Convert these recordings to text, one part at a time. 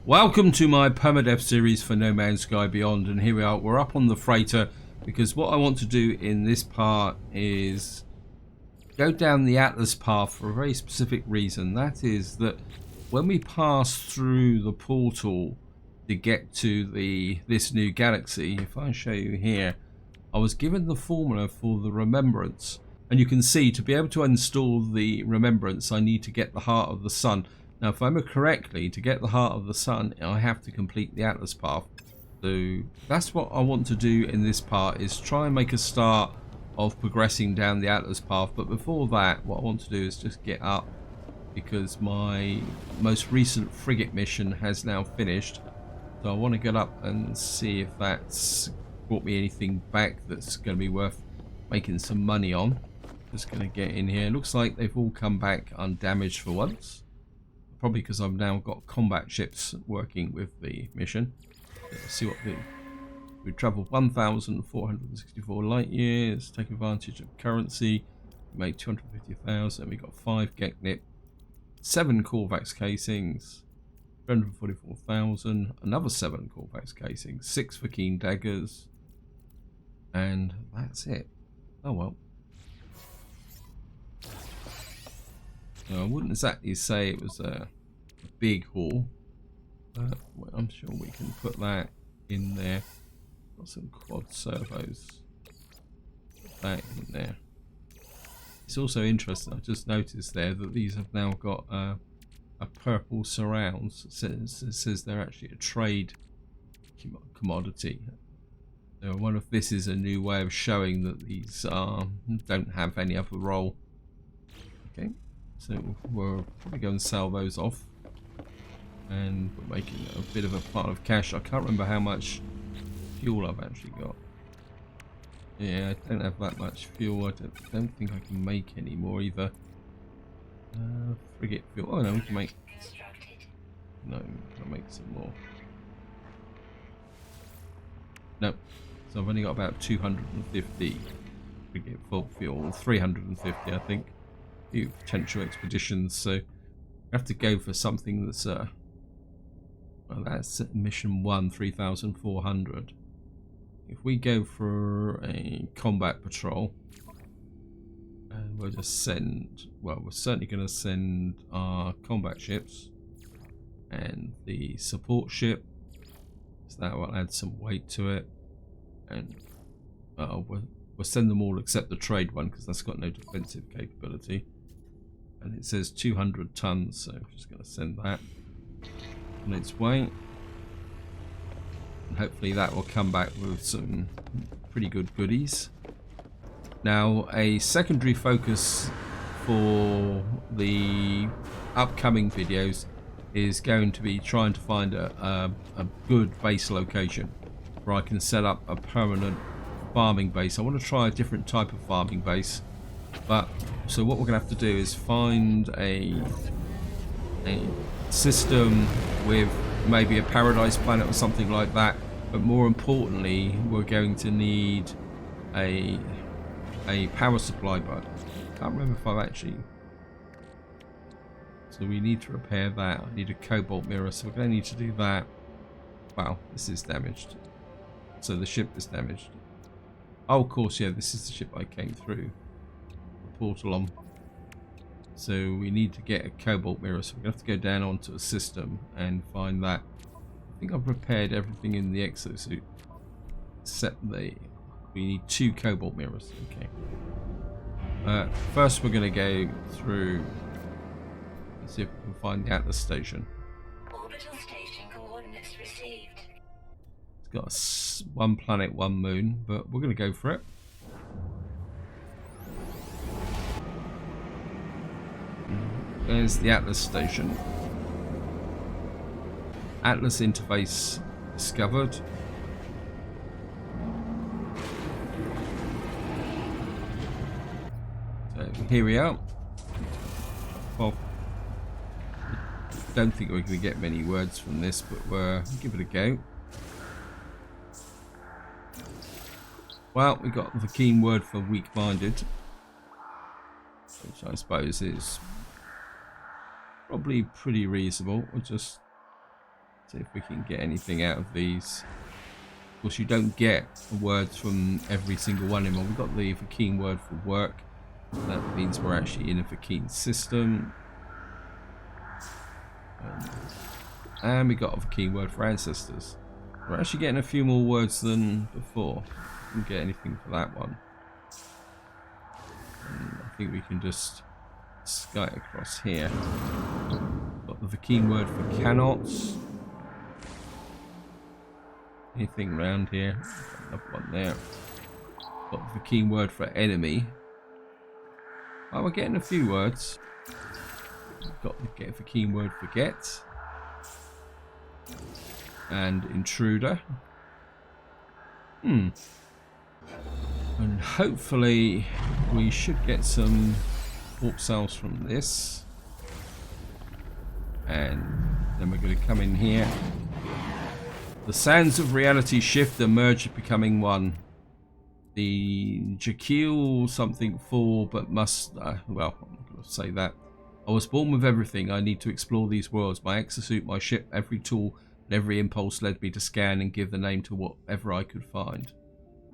Welcome to my Permadeath series for No Man's Sky Beyond, and here we are. We're up on the freighter because what I want to do in this part is go down the Atlas path for a very specific reason. That is that when we pass through the portal to get to this new galaxy, if I show you here, I was given the formula for the remembrance, and you can see to be able to install the remembrance I need to get the heart of the sun. Now, if I remember correctly, to get the heart of the sun, I have to complete the Atlas path. So that's what I want to do in this part, is try and make a start of progressing down the Atlas path. But before that, what I want to do is just get up, because my most recent frigate mission has now finished. So I want to get up and see if that's brought me anything back that's going to be worth making some money on. Just going to get in here. Looks like they've all come back undamaged for once. Probably because I've now got combat ships working with the mission. Let's see what we travelled 1,464 light years. Take advantage of currency. We made 250,000. We got 5 Geknip, 7 Corvax casings, 344,000. Another 7 Corvax casings, 6 for keen daggers, and that's it. Oh well. I wouldn't exactly say it was a big haul, but I'm sure we can put that in there. Got some quad servos. Put that in there. It's also interesting, I've just noticed there that these have now got a purple surrounds. It says they're actually a trade commodity. So I wonder if this is a new way of showing that these don't have any other role. Okay. So we'll probably go and sell those off, and we're making a bit of a pile of cash. I can't remember how much fuel I've actually got. Yeah, I don't have that much fuel. I don't think I can make any more either. Frigate fuel. Oh no, we can make. No, I'll make some more. No, so I've only got about 250 frigate fuel, 350 I think. Few potential expeditions, so I have to go for something that's well, that's mission 1, 3,400. If we go for a combat patrol, and we'll just send, well, we're certainly going to send our combat ships and the support ship, so that will add some weight to it, and we'll send them all except the trade one, because that's got no defensive capability. And it says 200 tons, so I'm just going to send that on its way. And hopefully that will come back with some pretty good goodies. Now, a secondary focus for the upcoming videos is going to be trying to find a good base location where I can set up a permanent farming base. I want to try a different type of farming base. But so what we're going to have to do is find a system with maybe a paradise planet or something like that. But more importantly, we're going to need a power supply. But I can't remember if I've actually. So we need to repair that. I need a cobalt mirror, so we're going to need to do that. Wow, this is damaged. So the ship is damaged. Oh, of course, yeah, this is the ship I came through. Portal on, so we need to get a cobalt mirror, so we're gonna have to go down onto a system and find that. I think I've repaired everything in the exosuit except we need 2 cobalt mirrors. Okay, first we're gonna go through and see if we can find the Atlas station. Orbital station coordinates received. It's got 1 planet, 1 moon, but we're gonna go for it. There's the Atlas station. Atlas interface discovered. So here we are. Well, don't think we're going to get many words from this, but we'll give it a go. Well, we got the keen word for weak-minded, which I suppose is probably pretty reasonable. We'll just See if we can get anything out of these. Of course, you don't get words from every single one anymore. We've got the Vakeen word for work. That means we're actually in a Vakeen system. And we got a Vakeen word for ancestors. We're actually getting a few more words than before. Didn't get anything for that one. And I think we can just skate across here. Got the Vakeen word for cannot. Anything around here? Another one there. Got the Vakeen word for enemy. Oh, we're getting a few words. Got the Vakeen word for get. And intruder. And hopefully we should get some warp cells from this. And then we're going to come in here. The sands of reality shift and merge, becoming one. The Jekyll something fall, but must... well, I'm not going to say that. I was born with everything. I need to explore these worlds. My exosuit, my ship, every tool, and every impulse led me to scan and give the name to whatever I could find.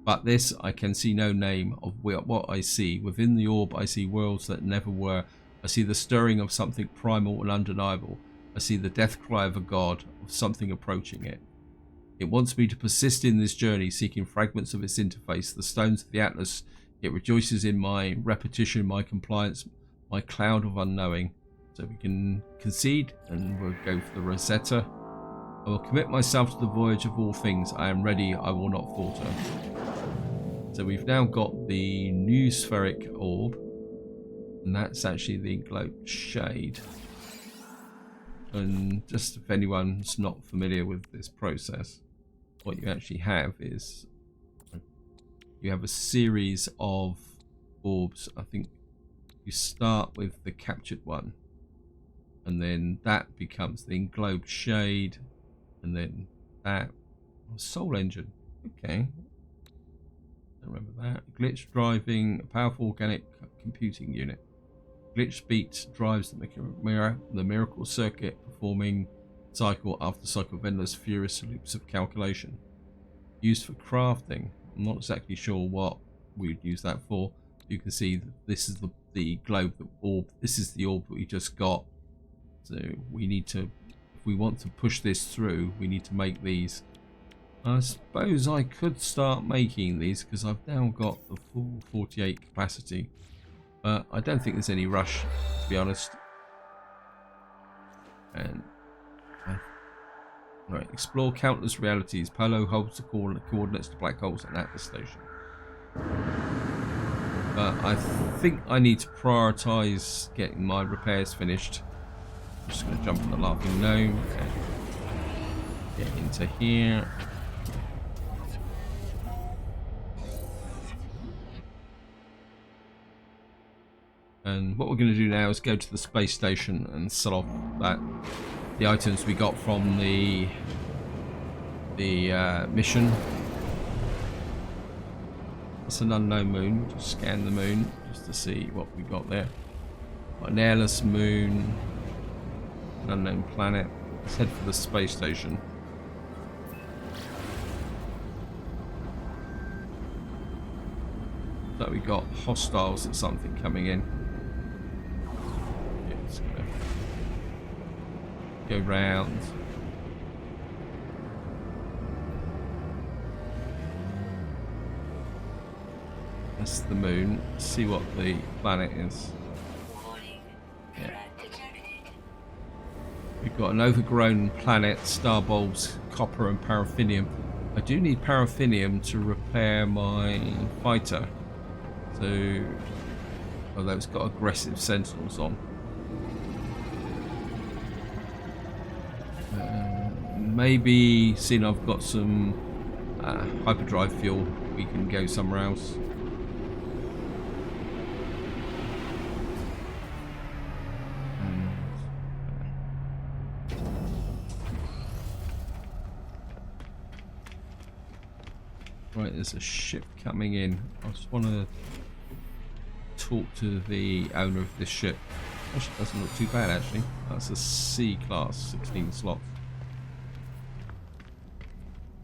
But this, I can see no name of what I see. Within the orb, I see worlds that never were. I see the stirring of something primal and undeniable. I see the death cry of a god, of something approaching it. It wants me to persist in this journey, seeking fragments of its interface, the stones of the Atlas. It rejoices in my repetition, my compliance, my cloud of unknowing. So we can concede and we'll go for the Rosetta. I will commit myself to the voyage of all things. I am ready, I will not falter. So we've now got the new spheric orb, and that's actually the englobed shade. And just if anyone's not familiar with this process, what you actually have is you have a series of orbs. I think you start with the captured one, and then that becomes the englobed shade, and then that soul engine. Okay, I remember that. Glitch driving a powerful organic computing unit. Glitch beat drives the miracle circuit, performing cycle after cycle of endless furious loops of calculation. Used for crafting. I'm not exactly sure what we'd use that for. You can see that this is the globe, the orb. This is the orb that we just got. So we need to, if we want to push this through, we need to make these. I suppose I could start making these because I've now got the full 48 capacity. But I don't think there's any rush, to be honest. And right, explore countless realities. Polo holds the coordinates to black holes at Atlas Station. But I think I need to prioritize getting my repairs finished. I'm just going to jump on the Laughing Gnome and get into here. And what we're going to do now is go to the space station and sell off the items we got from the mission. It's an unknown moon. Just scan the moon just to see what we got there. An airless moon, an unknown planet. Let's head for the space station. So we got hostiles or something coming in. Go round. That's the moon. See what the planet is. Yeah. We've got an overgrown planet, star bulbs, copper and paraffinium. I do need paraffinium to repair my fighter. So, although it's got aggressive sentinels on. Maybe, seeing I've got some hyperdrive fuel, we can go somewhere else. Right, there's a ship coming in. I just want to talk to the owner of this ship. Actually, doesn't look too bad actually. That's a C class, 16 slots.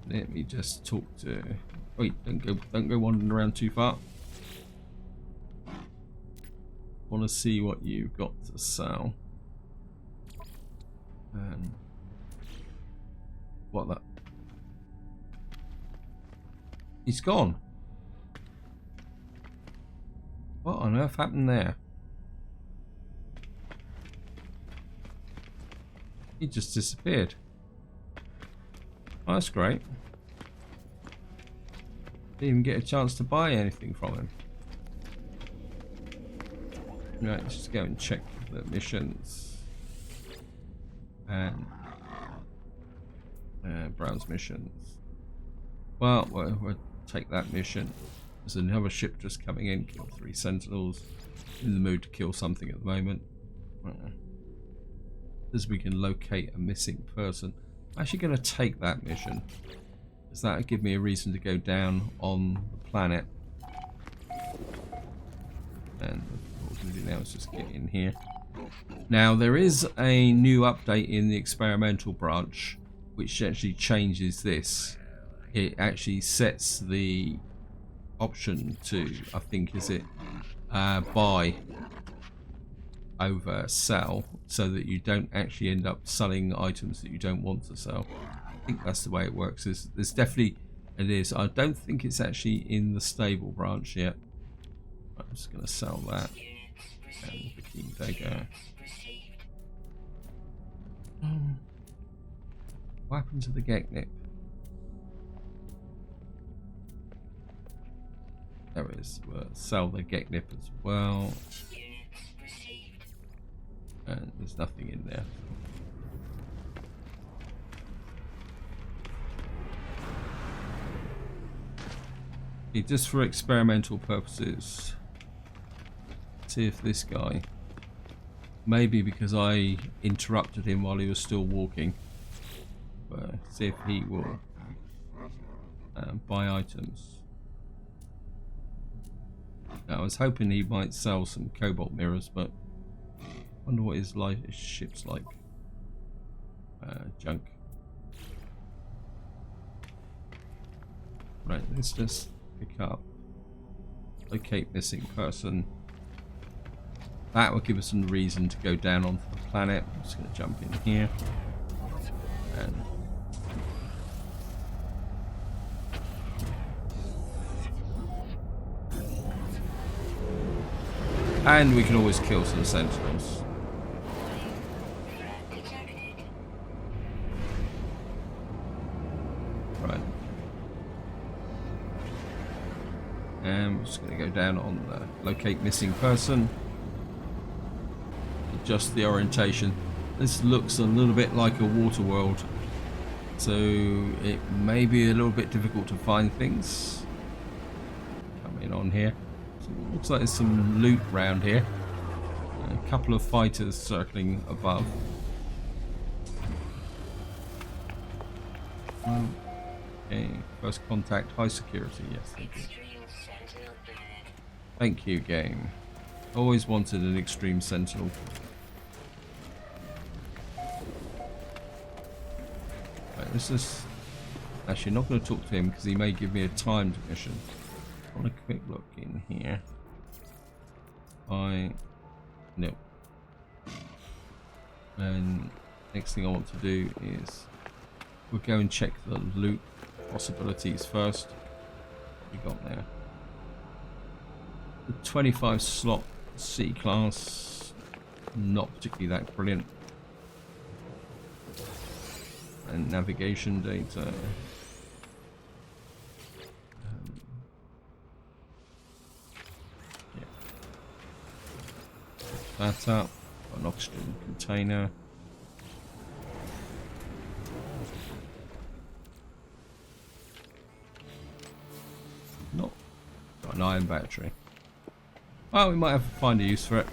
Let me just talk to. Wait, don't go wandering around too far. Want to see what you've got to sell. And what that? He's gone. What on earth happened there? He just disappeared. Oh, that's great. Didn't even get a chance to buy anything from him. Right, let's just go and check the missions. And browse missions. Well, we'll take that mission. There's another ship just coming in. Kill 3 sentinels. In the mood to kill something at the moment. As we can locate a missing person. I'm actually going to take that mission, because that would give me a reason to go down on the planet. And what we're going to do now is just get in here. Now there is a new update in the experimental branch which actually changes this. It actually sets the option to, I think, is it buy over sell, so that you don't actually end up selling items that you don't want to sell. I think that's the way it works. There's definitely, it is. I don't think it's actually in the stable branch yet. I'm just going to sell that. And the keen dagger. What happened to the Geknip? There it is. We'll sell the Geknip as well. And there's nothing in there. Okay, just for experimental purposes, see if this guy, maybe because I interrupted him while he was still walking, but see if he will buy items. Now, I was hoping he might sell some cobalt mirrors, but I wonder what his ship's like. Junk. Right, let's just pick up. Locate missing person. That will give us a reason to go down onto the planet. I'm just going to jump in here. And we can always kill some sentinels. Right. And we're just going to go down on the locate missing person. Adjust the orientation. This looks a little bit like a water world, so it may be a little bit difficult to find things. Come in on here. So it looks like there's some loot around here. A couple of fighters circling above. Okay, first contact, high security. Yes, thank you. Thank you, game. Always wanted an extreme sentinel. Right, this is actually not going to talk to him because he may give me a timed mission. I want a quick look in here. No. And next thing I want to do is we'll go and check the loot possibilities first. What we got there? The 25 slot C class, not particularly that brilliant. And navigation data. Yeah. That up. Got an oxygen container. Not got an iron battery. Well, we might have to find a use for it.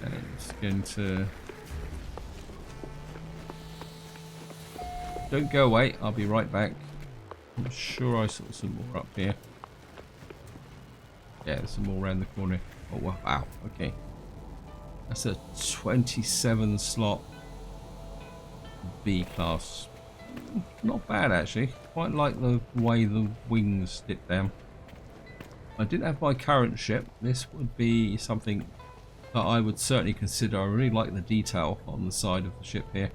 And it's going to. Don't go away, I'll be right back. I'm sure I saw some more up here. Yeah, there's some more around the corner. Oh wow, okay. That's a 27 slot B class Not bad actually. Quite like the way the wings dip down. I didn't have my current ship. This would be something that I would certainly consider. I really like the detail on the side of the ship here.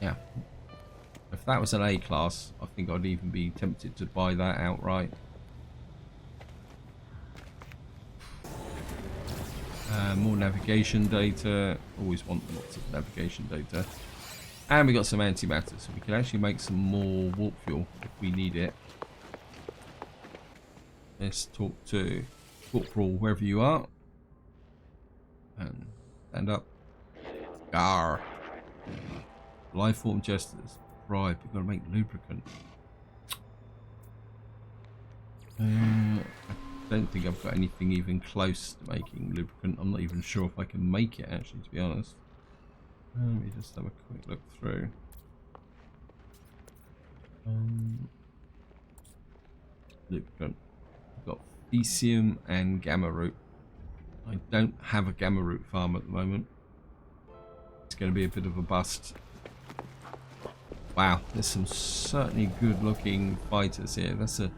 Yeah. If that was an A class, I think I'd even be tempted to buy that outright. More navigation data. Always want lots of navigation data. And we got some antimatter, so we can actually make some more warp fuel if we need it. Let's talk to Corporal wherever you are. And stand up. Gar. Lifeform jesters. Right, we've got to make lubricant. I don't think I've got anything even close to making lubricant. I'm not even sure if I can make it actually, to be honest. Let me just have a quick look through. Lubricant. I've got Thesium and Gamma Root. I don't have a Gamma Root farm at the moment. It's going to be a bit of a bust. Wow, there's some certainly good looking fighters here. That's a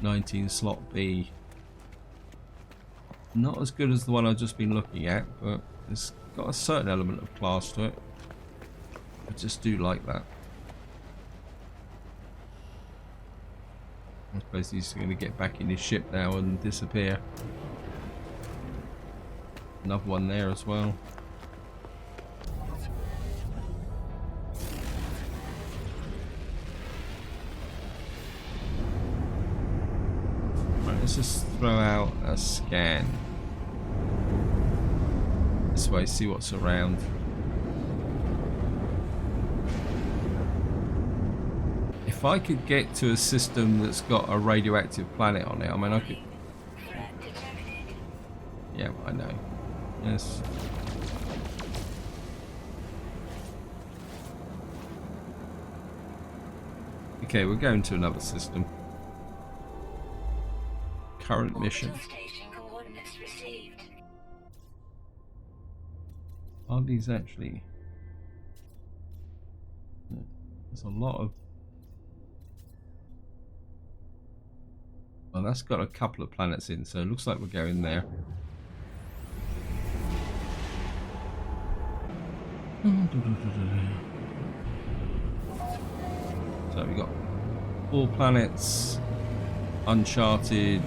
19 slot B. Not as good as the one I've just been looking at, but it's got a certain element of class to it. I just do like that. I suppose he's going to get back in his ship now and disappear. Another one there as well. Right, let's just throw out a scan. This way, see what's around. If I could get to a system that's got a radioactive planet on it, I mean, I could. Yeah, I know. Yes. Okay, we're going to another system. Current mission. Are these actually? There's a lot of. Well, that's got a couple of planets in, so it looks like we're going there. So we got 4 planets, uncharted,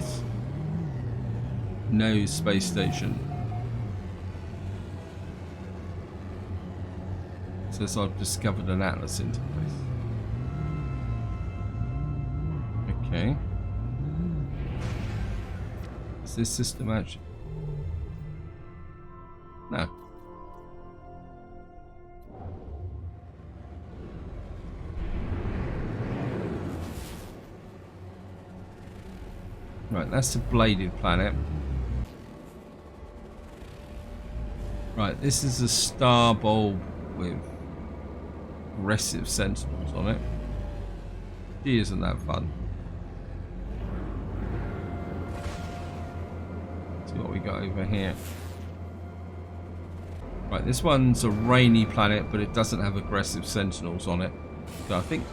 no space station. Says I've discovered an Atlas interface. Okay. Is this system actually? No. Right, that's the bladed planet. Right, this is a star bulb with aggressive sentinels on it. Gee, isn't that fun? See what we got over here. Right, this one's a rainy planet, but it doesn't have aggressive sentinels on it. So I think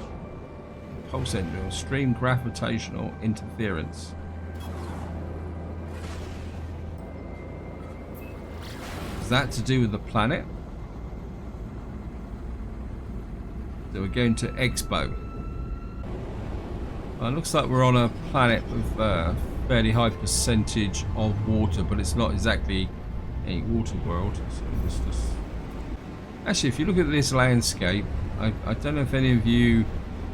pulse engine, extreme gravitational interference. Is that to do with the planet? So we're going to Expo. Well, it looks like we're on a planet with a fairly high percentage of water, but it's not exactly a water world. So it's just... Actually, if you look at this landscape, I don't know if any of you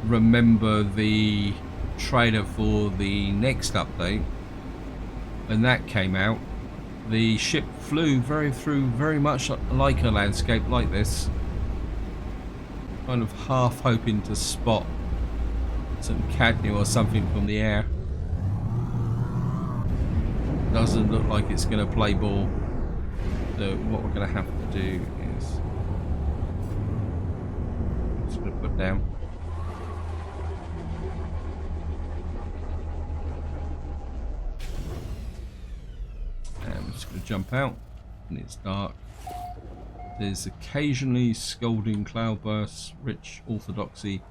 remember the trailer for the next update. When that came out, the ship flew very much like a landscape like this. Kind of half hoping to spot some cadmium or something from the air. Doesn't look like it's going to play ball. So what we're going to have to do is just going to put down. And I'm just going to jump out, and it's dark. There's occasionally scalding cloudbursts, rich orthodoxy,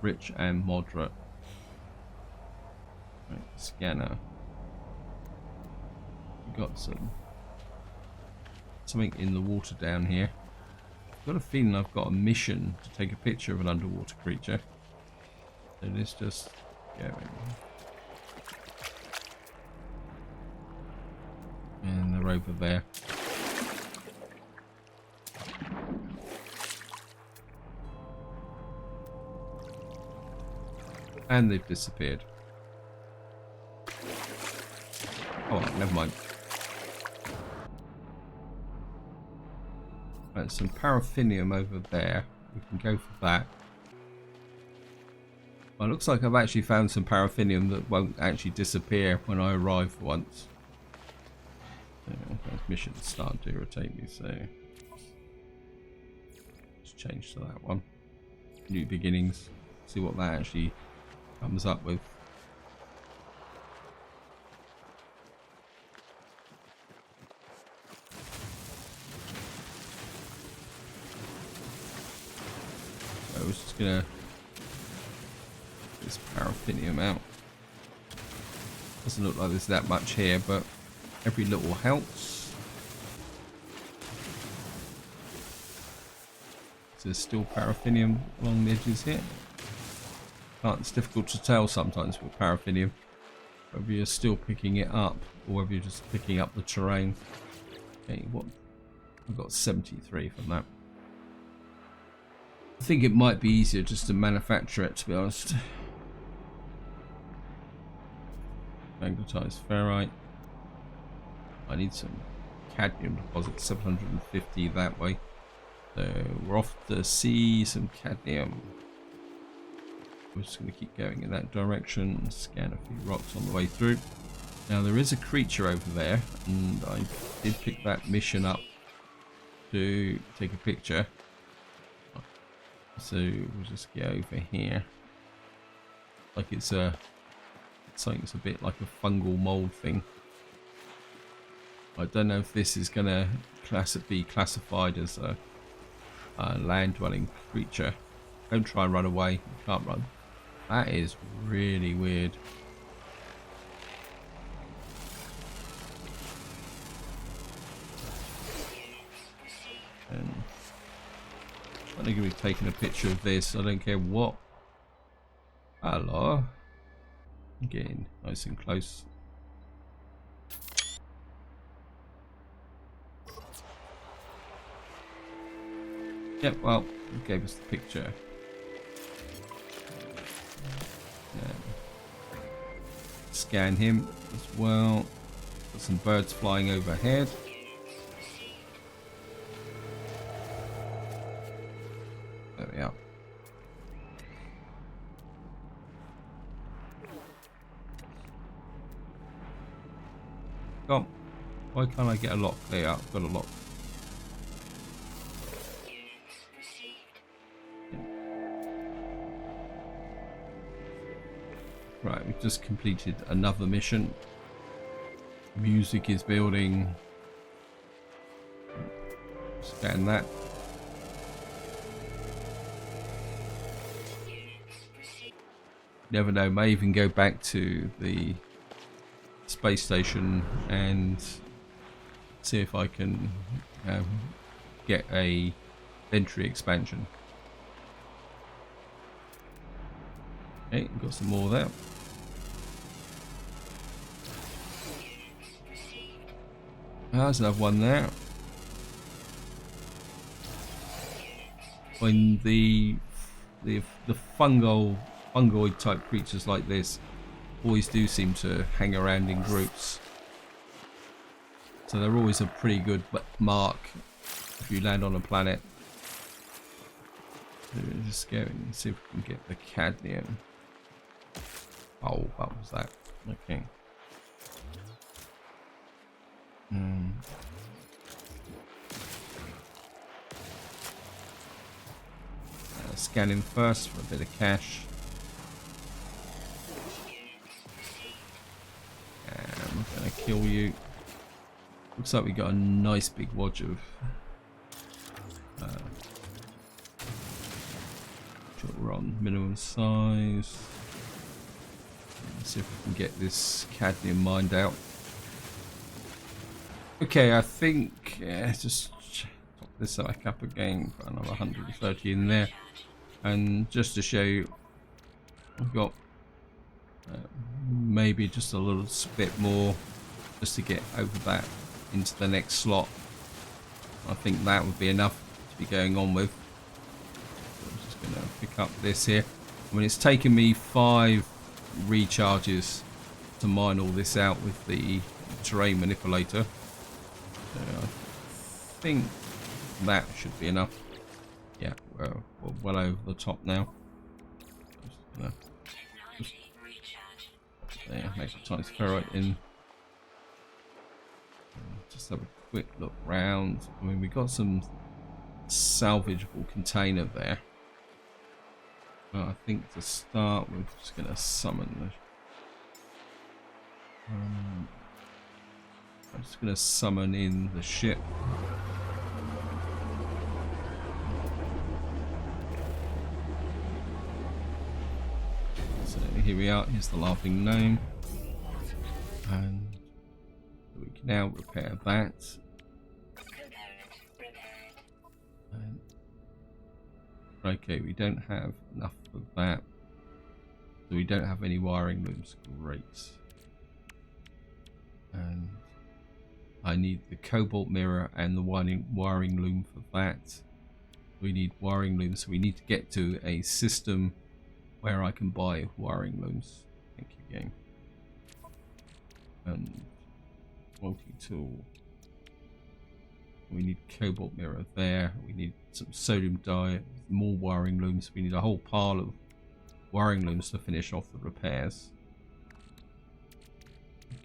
rich and moderate. Right, scanner. We've got something in the water down here. I've got a feeling I've got a mission to take a picture of an underwater creature. So let's just go in. And they're over there. And they've disappeared. Oh, never mind. Right, some paraffinium over there. We can go for that. Well, it looks like I've actually found some paraffinium that won't actually disappear when I arrive for once. Those missions start to irritate me, so let's change to that one. New beginnings. See what that actually comes up with. I was just gonna get this paraffinium out. Doesn't look like there's that much here, but every little helps. So there's still paraffinium along the edges here. It's difficult to tell sometimes with paraffinium whether you're still picking it up or whether you're just picking up the terrain. Okay, what? I've got 73 from that. I think it might be easier just to manufacture it, to be honest. Magnetized ferrite. I need some cadmium deposits, 750 that way. So we're off to see some cadmium. We're just going to keep going in that direction. Scan a few rocks on the way through. Now there is a creature over there, and I did pick that mission up to take a picture. So we'll just get over here. Like it's something that's a bit like a fungal mold thing. I don't know if this is going to be classified as a land-dwelling creature. Don't try and run away. You can't run. That is really weird. And I'm going to be taking a picture of this. I don't care what. Hello. Getting nice and close. Yep, well, it gave us the picture. Scan him as well. Got some birds flying overhead. There we are. Come on. Why can't I get a lock? There, I've got a lock. Right, we've just completed another mission. Music is building. Scan that. Never know, may even go back to the space station and see if I can get a entry expansion. Okay, we've got some more there. There's another one there. When the fungoid type creatures like this always do seem to hang around in groups, so they're always a pretty good mark if you land on a planet. Just go and see if we can get the cadmium. Oh, what was that? Okay. Scanning first for a bit of cash. And I'm gonna kill you. Looks like we got a nice big wodge of sure we're on minimum size. Let's see if we can get this cadmium mined out. Okay, I think just top this back up again, put another 130 in there, and just to show you, I've got maybe just a little bit more just to get over that into the next slot. I think that would be enough to be going on with. So I'm just going to pick up this here. I mean, it's taken me 5 recharges to mine all this out with the terrain manipulator. So I think that should be enough. Yeah, we're well over the top now. There, make a tiny ferrite in. Just have a quick look round. I mean, we got some salvageable container there. But I think to start, we're just going to summon the. I'm just going to summon in the ship. So here we are. Here's the laughing gnome, and we can now repair that. And, okay, we don't have enough of that, so we don't have any wiring looms. Great. And I need the cobalt mirror and the wiring loom for that. We need wiring looms, so we need to get to a system where I can buy wiring looms. Thank you, game. And multi-tool. We need cobalt mirror there. We need some sodium dye, more wiring looms. We need a whole pile of wiring looms to finish off the repairs.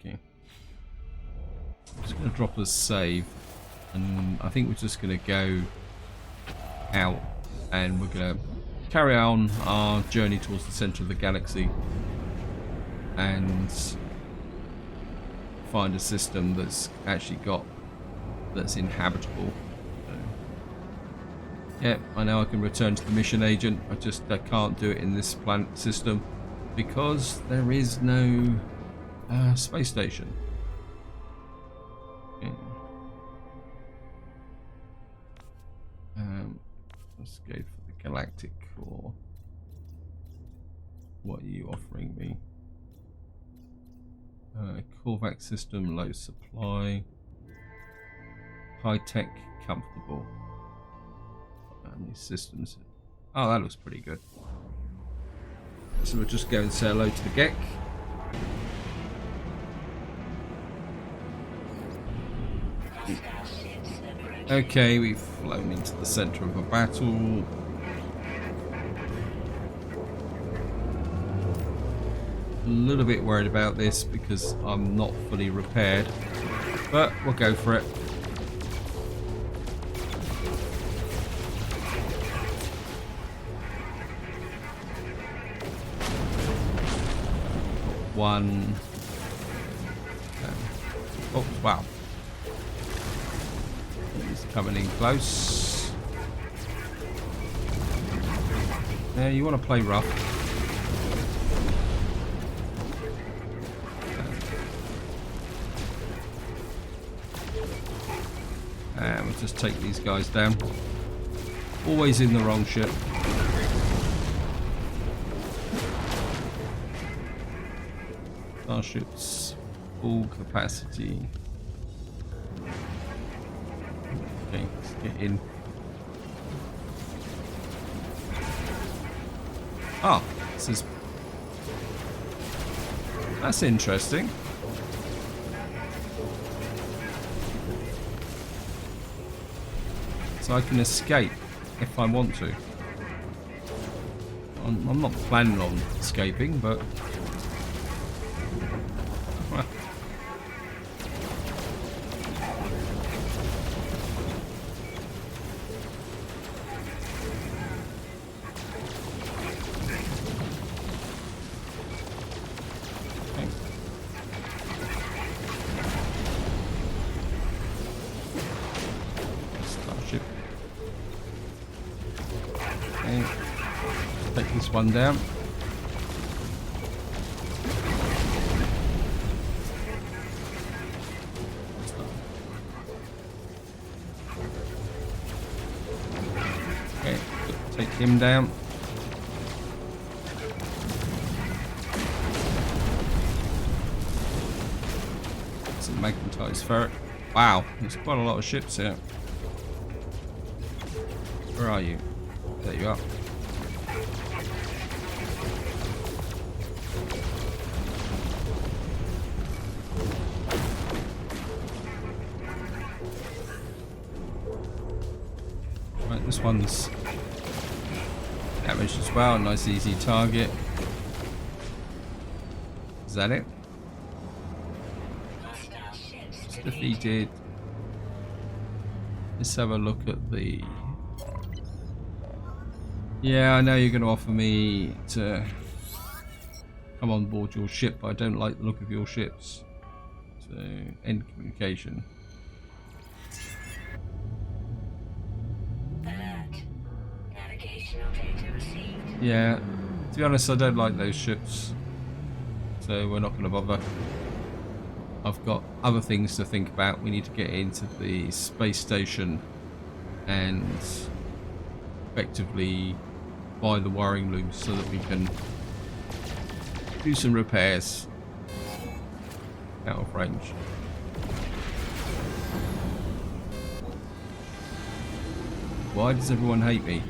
Okay. I'm just going to drop a save, and I think we're just going to go out and we're going to carry on our journey towards the center of the galaxy and find a system that's actually that's inhabitable. So, yeah, I know I can return to the mission agent. I can't do it in this planet system because there is no space station. Okay. Let's go for the galactic core. What are you offering me? Corvax system, low supply, high tech, comfortable. How many systems? Oh, that looks pretty good. So we'll just go and say hello to the Gek. Okay, we've flown into the center of a battle. A little bit worried about this because I'm not fully repaired, but we'll go for it. One. Oh, wow. He's coming in close. Yeah, you want to play rough. And we'll just take these guys down. Always in the wrong ship. Starship's full capacity. Okay, let's get in. Oh, this is... That's interesting. So I can escape if I want to. I'm not planning on escaping, but... Take this one down. Okay, take him down. It's a magnetized ferret. Wow, there's quite a lot of ships here. Where are you? There you are. Right, this one's damaged as well. Nice easy target. Is that it? It's defeated. Let's have a look at the... Yeah, I know you're going to offer me to come on board your ship, but I don't like the look of your ships. So, end communication. Alert. Navigational data received. Yeah, to be honest, I don't like those ships. So we're not going to bother. I've got other things to think about. We need to get into the space station and effectively buy the wiring looms so that we can do some repairs out of range. Why does everyone hate me?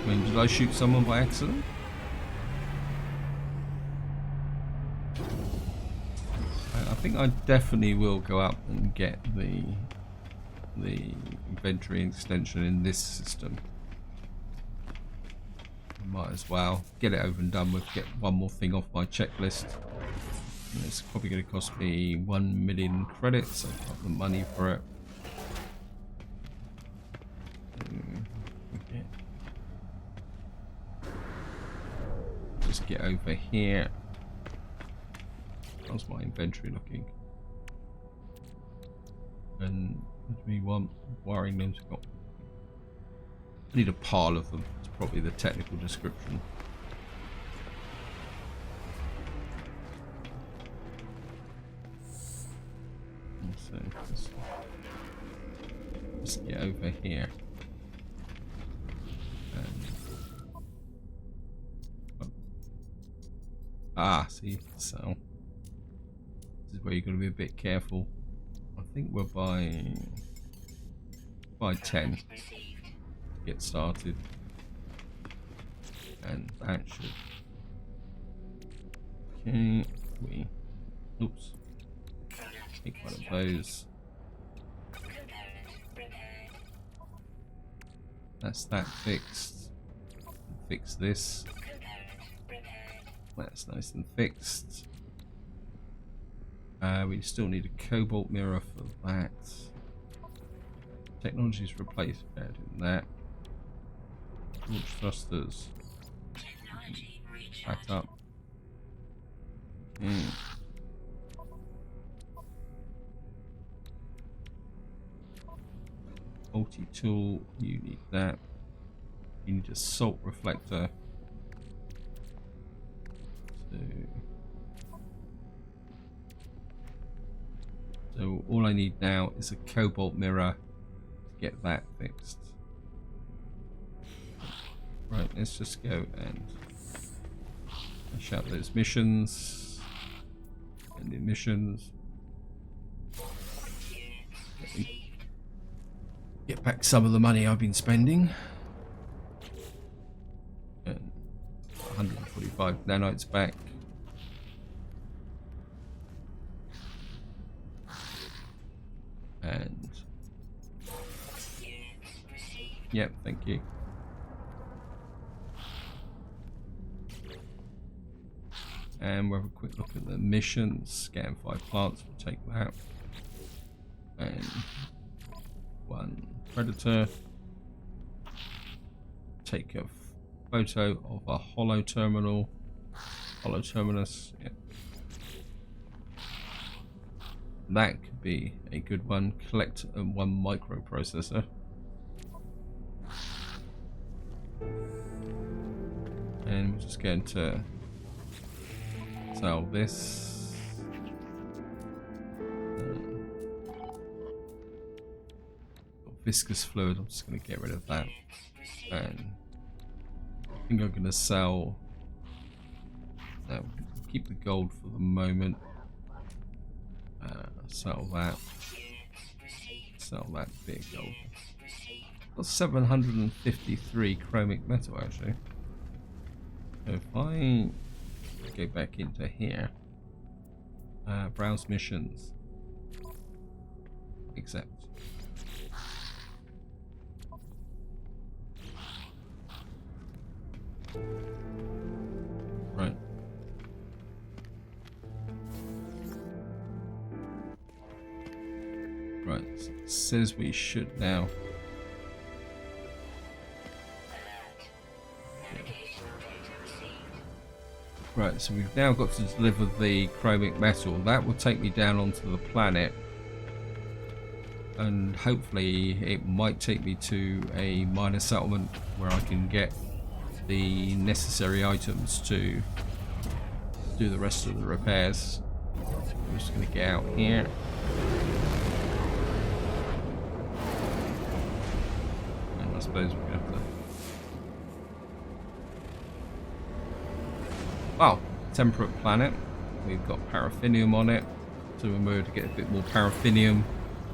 I mean, did I shoot someone by accident? I think I definitely will go up and get the inventory extension in this system. Might as well get it over and done with, get one more thing off my checklist. And it's probably going to cost me 1 million credits. I've got the money for it. Okay. Just get over here. How's my inventory looking? And what do we want? Wiring looms. I need a pile of them. It's probably the technical description. So let's get over here. And, see, so this is where you've got to be a bit careful. I think we're by 10. Get started, and that should. Okay, oops. Take one of those. That's that fixed. Fix this. That's nice and fixed. We still need a cobalt mirror for that. Technology's replaced. Better doing that. Launch thrusters. Back up. Multi-tool, you need that. You need a salt reflector. So all I need now is a cobalt mirror to get that fixed. Right, let's just go and finish out those missions. And the missions. Get back some of the money I've been spending. And 145 nanites back. And yep, thank you. And we'll have a quick look at the missions. Scan 5 plants, we'll take that. And 1 predator. Take a photo of a hollow terminal. Hollow terminus. Yep. That could be a good one. Collect one microprocessor. And we're just going to sell this. Viscous fluid, I'm just going to get rid of that. And I think I'm going to sell. Keep the gold for the moment. Sell that. Sell that big gold. Got 753 chromic metal actually. So if I go back into here, browse missions, accept. Right. Right, so it says we should now. Right, so we've now got to deliver the chromic metal. That will take me down onto the planet. And hopefully it might take me to a minor settlement where I can get the necessary items to do the rest of the repairs. I'm just going to get out here. And I suppose we're going to have to... Wow, temperate planet. We've got paraffinium on it. So we're going to get a bit more paraffinium.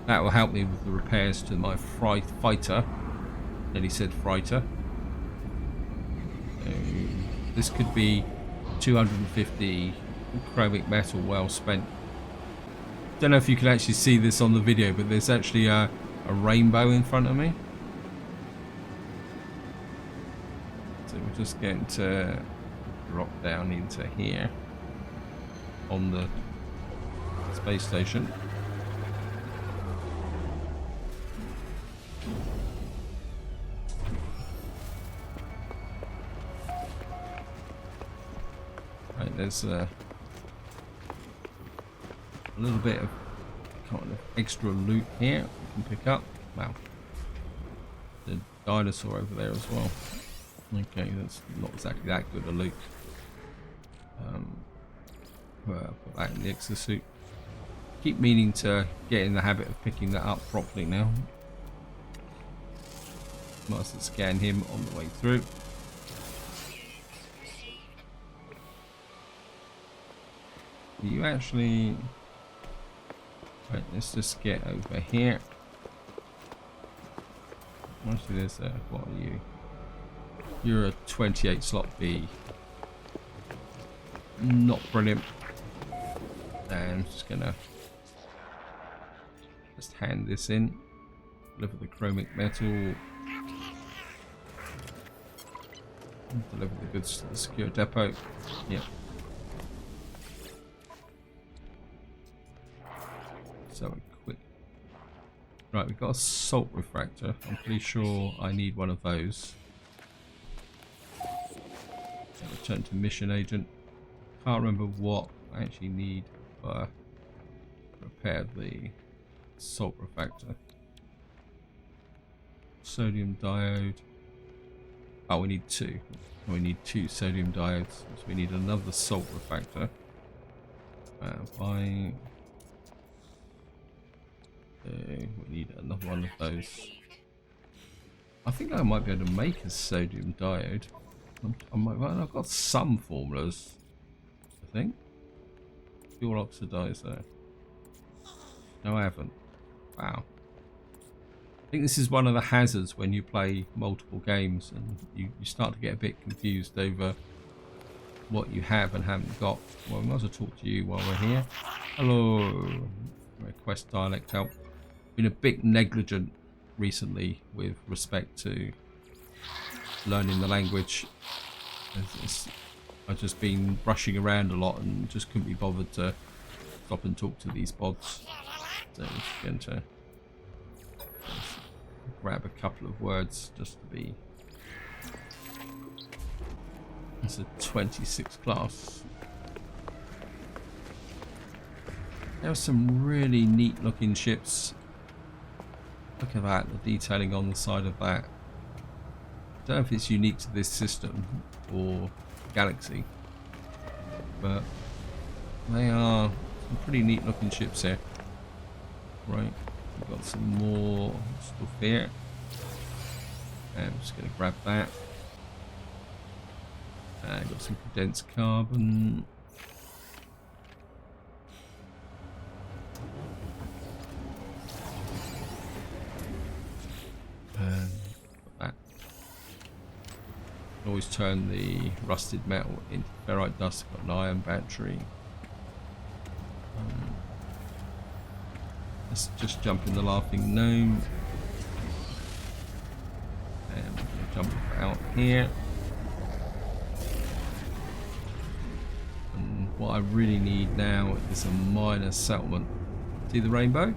That will help me with the repairs to my fighter. Nearly said freighter. This could be 250 chromic metal well spent. Don't know if you can actually see this on the video, but there's actually a rainbow in front of me. So we're just going to drop down into here on the space station. Right, there's a little bit of kind of extra loot here we can pick up. Wow, the dinosaur over there as well. Okay, that's not exactly that good a loot. Put that in the exosuit. Keep meaning to get in the habit of picking that up properly now. Must scan him on the way through. You actually... Right, let's just get over here. Actually, there's a... What are you? You're a 28 slot B. Not brilliant. And I'm just gonna just hand this in. Deliver the chromic metal. Deliver the goods to the secure depot. Yep. So quick. Right, we've got a salt refractor. I'm pretty sure I need one of those. Return to mission agent. Can't remember what I actually need to repair the salt refractor. Sodium diode. Oh, we need two. We need two sodium diodes. So we need another salt refractor. We need another one of those. I think I might be able to make a sodium diode. Well, I've got some formulas, I think. Fuel oxidizer. No, I haven't. Wow. I think this is one of the hazards when you play multiple games and you start to get a bit confused over what you have and haven't got. Well, we might as well talk to you while we're here. Hello. Request dialect help. Been a bit negligent recently with respect to learning the language. I've just been rushing around a lot and just couldn't be bothered to stop and talk to these bots. So I'm just going to grab a couple of words just to be... It's a 26 class. There are some really neat looking ships. Look at that, the detailing on the side of that. I don't know if it's unique to this system or galaxy, but they are some pretty neat looking ships here. Right, we've got some more stuff here. And I'm just going to grab that. And got some condensed carbon. And got that. Always turn the rusted metal into ferrite dust. Got an iron battery. Let's just jump in the laughing gnome. And we're going to jump out here. And what I really need now is a minor settlement. See the rainbow?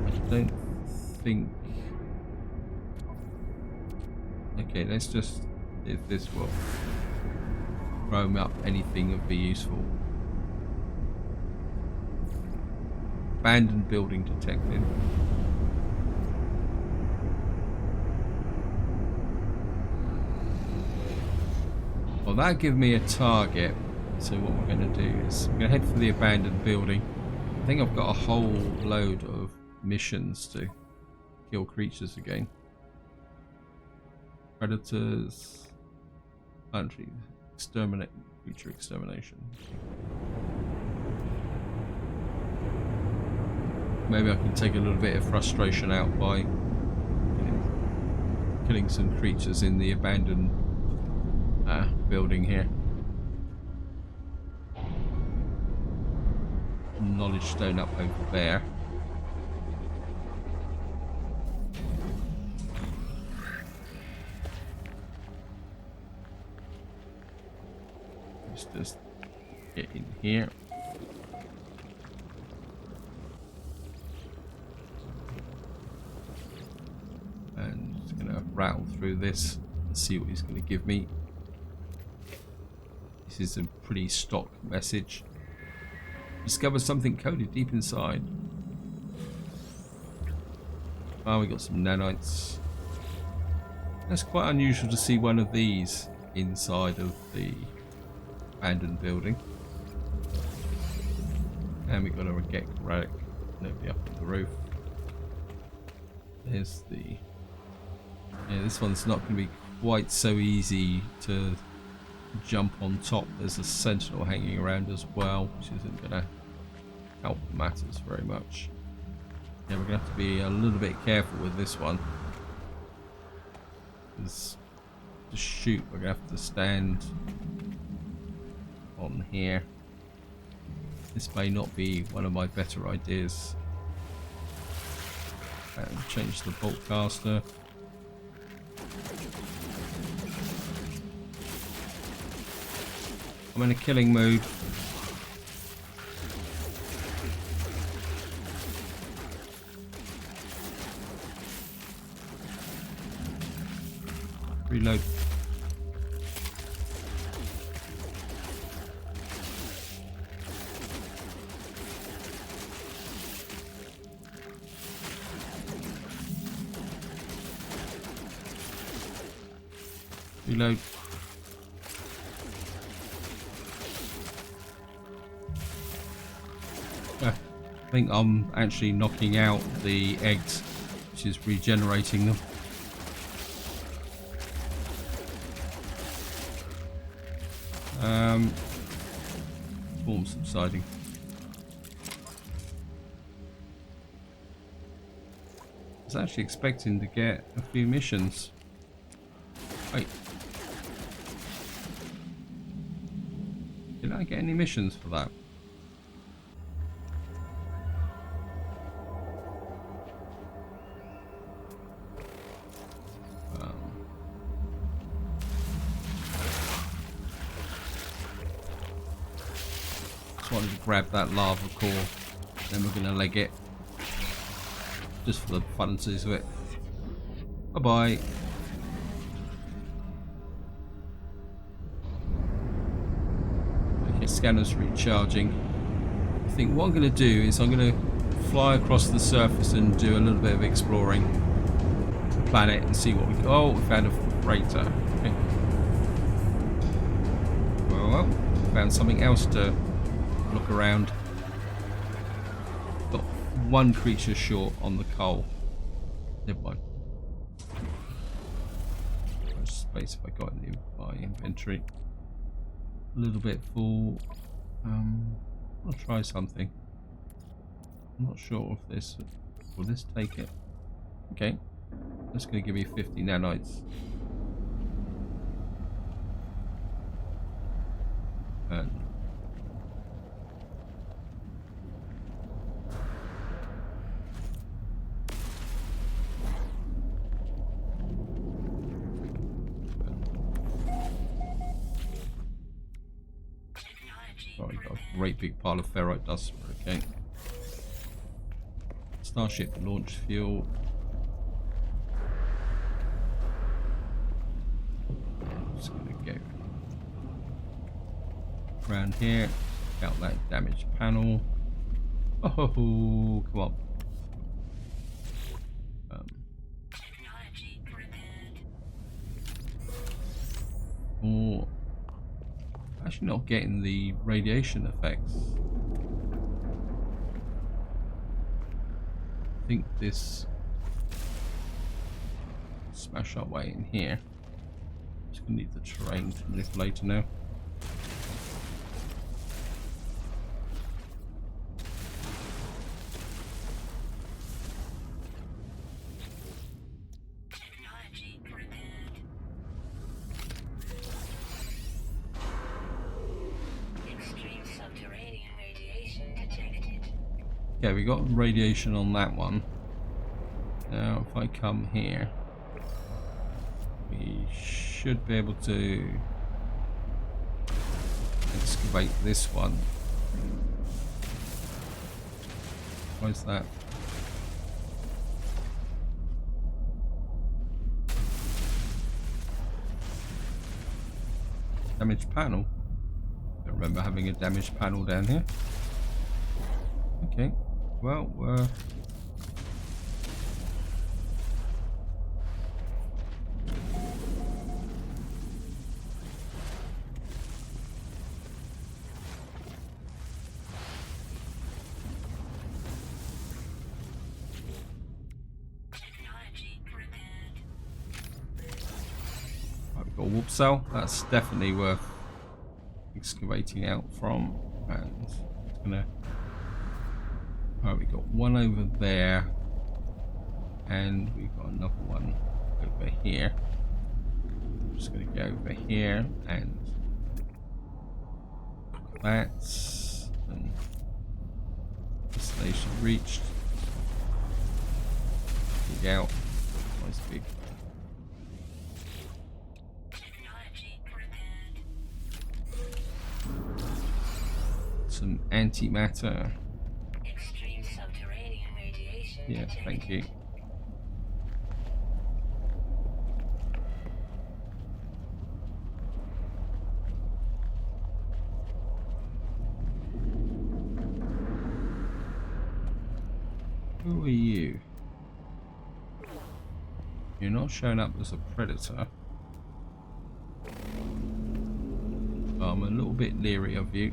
I don't think... Okay, let's just... if this will throw me up anything that would be useful. Abandoned building detected. Well, that'll give me a target. So what we're going to do is we're going to head for the abandoned building. I think I've got a whole load of missions to kill creatures again. Predators. Country. Exterminate. Creature extermination. Maybe I can take a little bit of frustration out by killing some creatures in the abandoned building here. Knowledge stone up over there. Let's just get in here. And just gonna rattle through this and see what he's gonna give me. This is a pretty stock message. Discover something coded deep inside. Oh, we got some nanites. That's quite unusual to see one of these inside of the abandoned building. And we got a Regek relic. Nobody up on the roof. There's the... Yeah, this one's not going to be quite so easy to jump on top. There's a sentinel hanging around as well, which isn't going to help matters very much. Yeah, we're going to have to be a little bit careful with this one. Because to shoot, we're going to have to stand on here. This may not be one of my better ideas. And change the bolt caster. I'm in a killing mood. Reload. Reload. I think I'm actually knocking out the eggs, which is regenerating them. Storm subsiding. I was actually expecting to get a few missions. Wait. Did I get any missions for that? Just wanted to grab that lava core, then we're going to leg it. Just for the funsies of it. Bye bye. The scanner's recharging. I think what I'm going to do is I'm going to fly across the surface and do a little bit of exploring the planet and see what we... Oh, we found a freighter. Okay. Well, found something else to look around. Got one creature short on the coal. Never mind. How much space have I got in my inventory? A little bit full. I'll try something. I'm not sure if this will this take it. Okay, that's going to give me 50 nanites. And oh, we got a great big pile of ferrite dust. Okay. Starship launch fuel. Just gonna go around here. Check out that damaged panel. Oh, come on. Oh, actually not getting the radiation effects. I think this smash our way in here. Just gonna need the terrain to manipulate now. Okay, we got radiation on that one. Now, if I come here, we should be able to excavate this one. Where's that? Damaged panel. Don't remember having a damaged panel down here. Okay. Well, we've got a warp cell. That's definitely worth excavating out from, and it's gonna. Right, we got one over there, and we've got another one over here. I'm just going to go over here and that, and destination reached. Dig out. Nice big. Some antimatter. Yeah, thank you. Who are you? You're not showing up as a predator. I'm a little bit leery of you.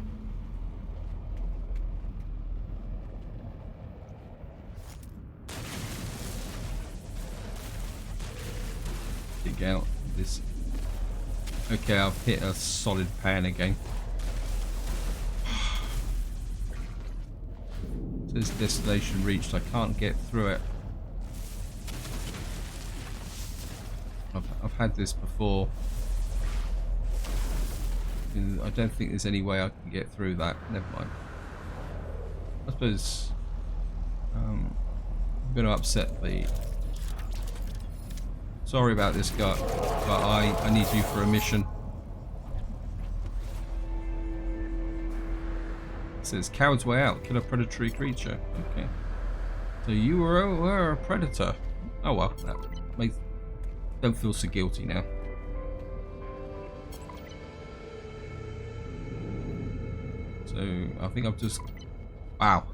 Dig out this. Okay, I've hit a solid pan again. Says destination reached. I can't get through it. I've had this before. I don't think there's any way I can get through that. Never mind. I suppose I'm going to upset the... Sorry about this guy, but I need you for a mission. It says coward's way out, kill a predatory creature. Okay. So you were a predator. Oh well, that makes... Don't feel so guilty now. So I think I've just... Wow.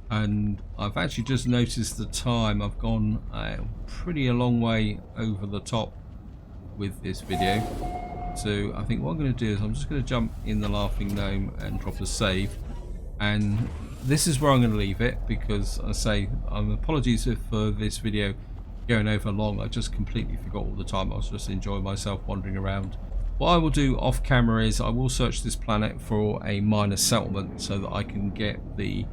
And I've actually just noticed the time. I've gone pretty a long way over the top with this video. So I think what I'm going to do is I'm just going to jump in the Laughing Gnome and drop a save. And this is where I'm going to leave it, because I say apologies for this video going over long. I just completely forgot all the time. I was just enjoying myself wandering around. What I will do off camera is I will search this planet for a minor settlement so that I can get the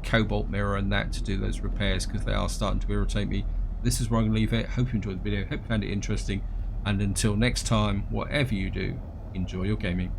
cobalt mirror and that to do those repairs, because they are starting to irritate me. This is where I'm going to leave it. Hope you enjoyed the video. Hope you found it interesting. And until next time, whatever you do, enjoy your gaming.